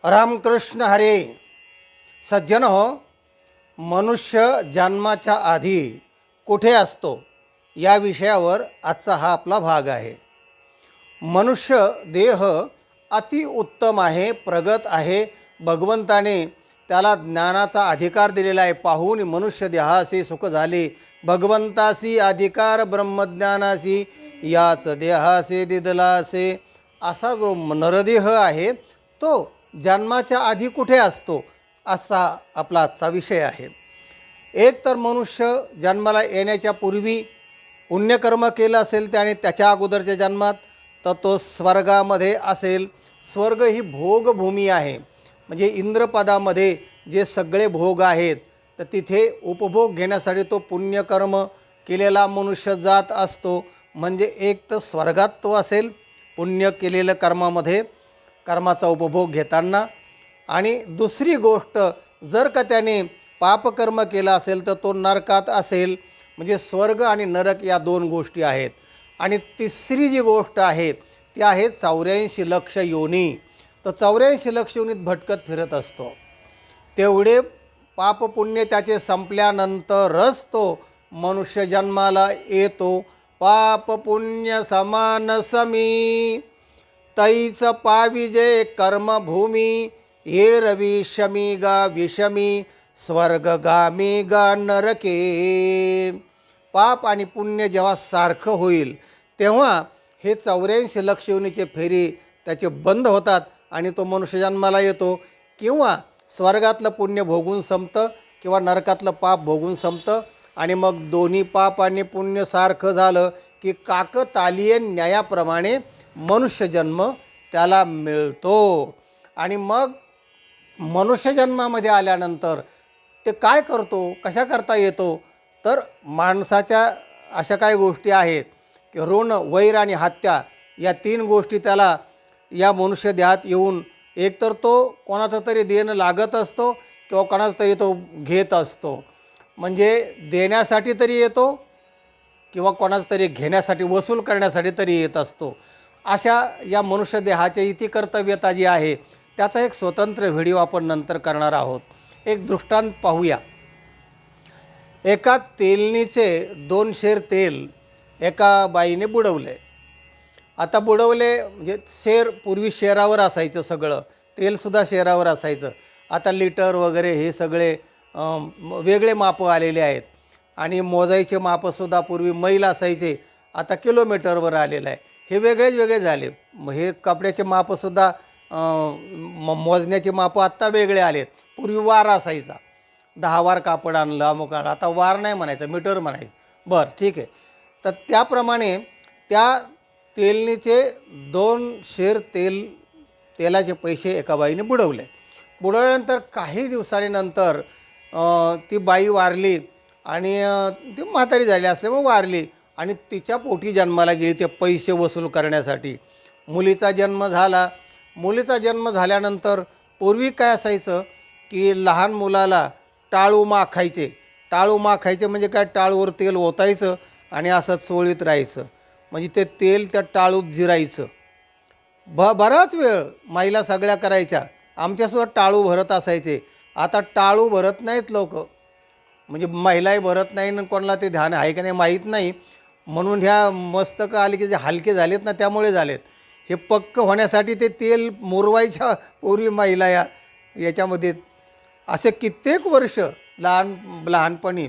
रामकृष्ण हरे. सज्जन हो, मनुष्य जन्माच्या आधी कुठे असतो या विषयावर आजचा हा आपला भाग आहे. मनुष्य देह अतिउत्तम आहे, प्रगत आहे. भगवंताने त्याला ज्ञानाचा अधिकार दिलेला आहे. पाहून मनुष्य देहासी सुख झाले, भगवंतासी अधिकार ब्रह्मज्ञानासी, याच देहासे दिदलासे. असा जो नरदेह आहे तो जन्माच्या आधी कुठे असतो असा आपला आजचा विषय आहे. एक तर मनुष्य जन्माला येण्याच्या पूर्वी पुण्यकर्म केलं असेल त्याने त्याच्या अगोदरच्या जन्मात, तर तो स्वर्गामध्ये असेल. स्वर्ग ही भोगभूमी आहे, म्हणजे इंद्रपदामध्ये जे सगळे भोग आहेत तर तिथे उपभोग घेण्यासाठी तो पुण्यकर्म केलेला मनुष्य जात असतो. म्हणजे एक तर स्वर्गात तो असेल पुण्य केलेलं कर्मामध्ये, कर्माचा उपभोग घेताना. आणि दुसरी गोष्ट, जर का त्याने पापकर्म केलं असेल तर तो नरकात असेल. म्हणजे स्वर्ग आणि नरक या दोन गोष्टी आहेत. आणि तिसरी जी गोष्ट आहे ती आहे 84 लक्ष योनी. तर 84 लक्ष योनीत भटकत फिरत असतो. तेवढे पापपुण्य त्याचे संपल्यानंतरच तो मनुष्य जन्माला येतो. पाप पुण्य समान समी, तैच पाविजे कर्मभूमी, ये रविषमी गा विषमी, स्वर्गगामी गा नरके. पाप आणि पुण्य जेव्हा सारखं होईल तेव्हा हे 84 लक्ष योनीचे फेरी त्याचे बंद होतात आणि तो मनुष्य जन्माला येतो. किंवा स्वर्गातलं पुण्य भोगून संपतं किंवा नरकातलं पाप भोगून संपतं. आणि मग दोन्ही पाप आणि पुण्य सारखं झालं की काकतालीय न्यायाप्रमाणे मनुष्य जन्म त्याला मिळतो. आणि मग मनुष्य जन्मामध्ये आल्यानंतर ते काय करतो, कशा करता येतो, तर माणसाच्या अशा काही गोष्टी आहेत की ऋण, वैर आणि हत्या या 3 गोष्टी त्याला या मनुष्य देहात येऊन एकतर तो कोणाचं तरी देणं लागत असतो किंवा कोणाचा तरी तो घेत असतो. म्हणजे देण्यासाठी तरी येतो किंवा कोणाचं तरी घेण्यासाठी, वसूल करण्यासाठी तरी येत असतो. अशा या मनुष्य देहाची इति कर्तव्यता जी आहे त्याचा एक स्वतंत्र व्हिडिओ आपण नंतर करणार आहोत. एक दृष्टांत पाहूया. एका तेलणीचे 2 शेर तेल एका बाईने बुडवले. आता बुडवले म्हणजे शेर, पूर्वी शेरावर असायचं सगळं, तेलसुद्धा शेरावर असायचं. आता लिटर वगैरे हे सगळे वेगळे मापं आलेले आहेत. आणि मोजायचे मापंसुद्धा पूर्वी मैल असायचे, आता किलोमीटरवर आलेलं आहे. हे वेगळेच वेगळे झाले. हे कपड्याचे मापंसुद्धा मोजण्याचे मापं आत्ता वेगळे आलेत. पूर्वी वार असायचा, 10 वार कापड आणलं अमुक आणलं, आता वार नाही म्हणायचं, मीटर म्हणायचं. बरं ठीक आहे. तर त्याप्रमाणे त्या तेलणीचे 2 शेर तेलाचे पैसे एका बाईने बुडवले. बुडवल्यानंतर काही दिवसांनंतर ती बाई वारली आणि ती म्हातारी झाली असल्यामुळे वारली. आणि तिच्या पोटी जन्माला गेली ते पैसे वसूल करण्यासाठी. मुलीचा जन्म झाला. मुलीचा जन्म झाल्यानंतर पूर्वी काय असायचं की लहान मुलाला टाळू माखायचे. टाळू माखायचे म्हणजे काय, टाळूवर तेल ओतायचं आणि असं चोळीत राहायचं. म्हणजे ते तेल त्या टाळूत जिरायचं. बराच वेळ महिला सगळ्या करायच्या. आमच्यासुद्धा टाळू भरत असायचे. आता टाळू भरत नाहीत लोक, म्हणजे महिलाही भरत नाही आणि कोणाला ते ध्यान आहे की नाही माहीत नाही. म्हणून ह्या मस्तकं आले की जे हलके झालेत ना त्यामुळे झालेत. हे पक्क होण्यासाठी ते तेल मुरवायच्या पूर्वी महिला याच्यामध्ये असे कित्येक वर्ष लहानपणी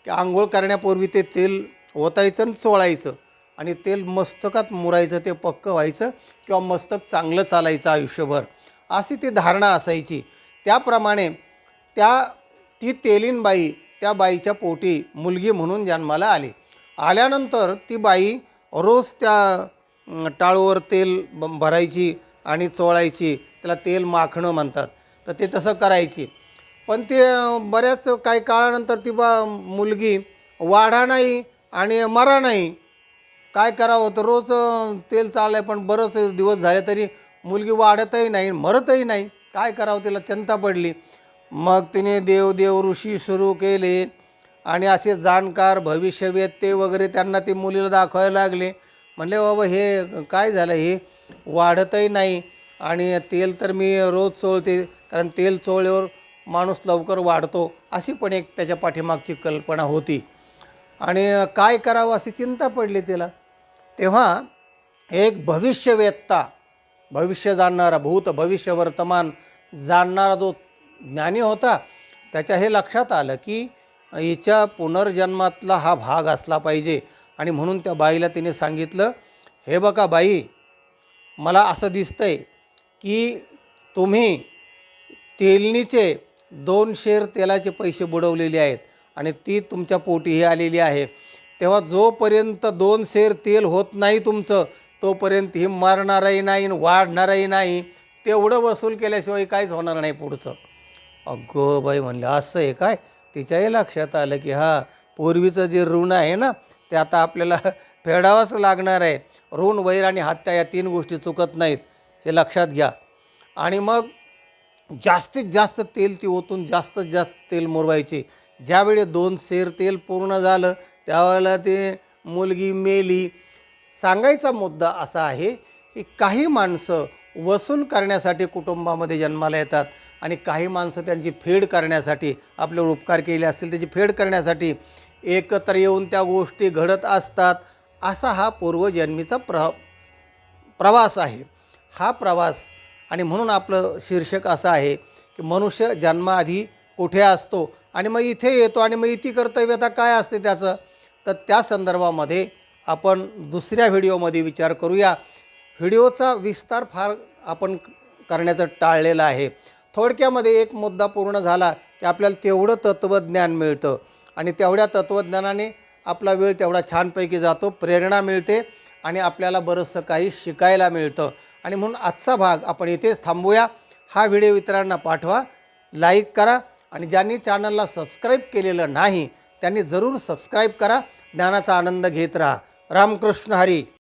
आंघोळ करण्यापूर्वी ते तेल ओतायचं आणि चोळायचं आणि तेल मस्तकात मुरायचं, ते पक्क व्हायचं किंवा मस्तक चांगलं चालायचं आयुष्यभर, अशी ती धारणा असायची. त्याप्रमाणे ती तेलीनबाई त्या बाईच्या पोटी मुलगी म्हणून जन्माला आली. आल्यानंतर ती बाई रोज त्या टाळूवर तेल भरायची आणि चोळायची. त्याला तेल माखणं म्हणतात. तर ते तसं करायची. पण ते बऱ्याच काही काळानंतर ती मुलगी वाढा नाही आणि मरा नाही. काय करावं, तर रोज तेल चाललं आहे पण बरंच दिवस झाले तरी मुलगी वाढतही नाही, मरतही नाही. काय करावं, तिला चिंता पडली. मग तिने देव ऋषी सुरू केले आणि असे जाणकार भविष्यवेत्ते वगैरे त्यांना ती मुलीला दाखवायला लागले. म्हणले बाबा हे काय झालं, हे वाढतही नाही आणि तेल तर मी रोज चोळते, कारण तेल चोळल्यावर माणूस लवकर वाढतो, अशी पण एक त्याच्या पाठीमागची कल्पना होती. आणि काय करावं अशी चिंता पडली तिला. तेव्हा एक भविष्यवेत्ता, भविष्य जाणणारा, भूत भविष्य वर्तमान जाणणारा जो ज्ञानी होता, त्याच्या हे लक्षात आलं की हिच्या पुनर्जन्मातला हा भाग असला पाहिजे. आणि म्हणून त्या बाईला तिने सांगितलं, हे बघा बाई, मला असं दिसतंय की तुम्ही तेलणीचे 2 शेर तेलाचे पैसे बुडवलेले आहेत आणि ती तुमच्या पोटीही आलेली आहे. तेव्हा जोपर्यंत 2 शेर तेल होत नाही तुमचं, तोपर्यंत ही मारणारही नाही आणि वाढणारही नाही. तेवढं वसूल केल्याशिवाय काहीच होणार नाही पुढचं. अगं बाई, म्हणलं असं आहे काय. तिच्याही लक्षात आलं की पूर्वीचं जे ऋण आहे ना, ते आता आपल्याला फेडावंच लागणार आहे. ऋण, वैर आणि हत्या या 3 गोष्टी चुकत नाहीत, हे लक्षात घ्या. आणि मग जास्तीत जास्त तेल ती ओतून जास्तीत जास्त तेल मुरवायचे. ज्यावेळी 2 शेर तेल पूर्ण झालं, त्यावेळेला ते मुलगी मेली. सांगायचा मुद्दा असा आहे की काही माणसं वसूल करण्यासाठी कुटुंबामध्ये जन्माला येतात आणि काही माणसं त्यांची फेड करण्यासाठी, आपल्यावर उपकार केले असतील त्याची फेड करण्यासाठी एकत्र येऊन त्या गोष्टी घडत असतात. असा हा पूर्वजन्मीचा प्रवास आहे. हा प्रवास, आणि म्हणून आपलं शीर्षक असं आहे की मनुष्य जन्माआधी कुठे असतो आणि मग इथे येतो आणि मग इथे कर्तव्यता काय असते त्याचं. तर त्या संदर्भामध्ये आपण दुसऱ्या व्हिडिओमध्ये विचार करूया. व्हिडिओचा विस्तार फार आपण करण्याचं टाळलेलं आहे. थोडक्यामध्ये एक मुद्दा पूर्ण झाला की आपल्याला तेवढं तत्त्वज्ञान मिळतं आणि तेवढ्या तत्त्वज्ञानाने आपला वेळ तेवढा छानपैकी जातो, प्रेरणा मिळते आणि आपल्याला बरंचसं काही शिकायला मिळतं. आणि म्हणून आजचा भाग आपण इथेच थांबूया. हा व्हिडिओ इतरांना पाठवा, लाईक करा आणि ज्यांनी चॅनलला सबस्क्राईब केलेलं नाही त्यांनी जरूर सबस्क्राईब करा. ज्ञानाचा आनंद घेत राहा. रामकृष्ण हरी.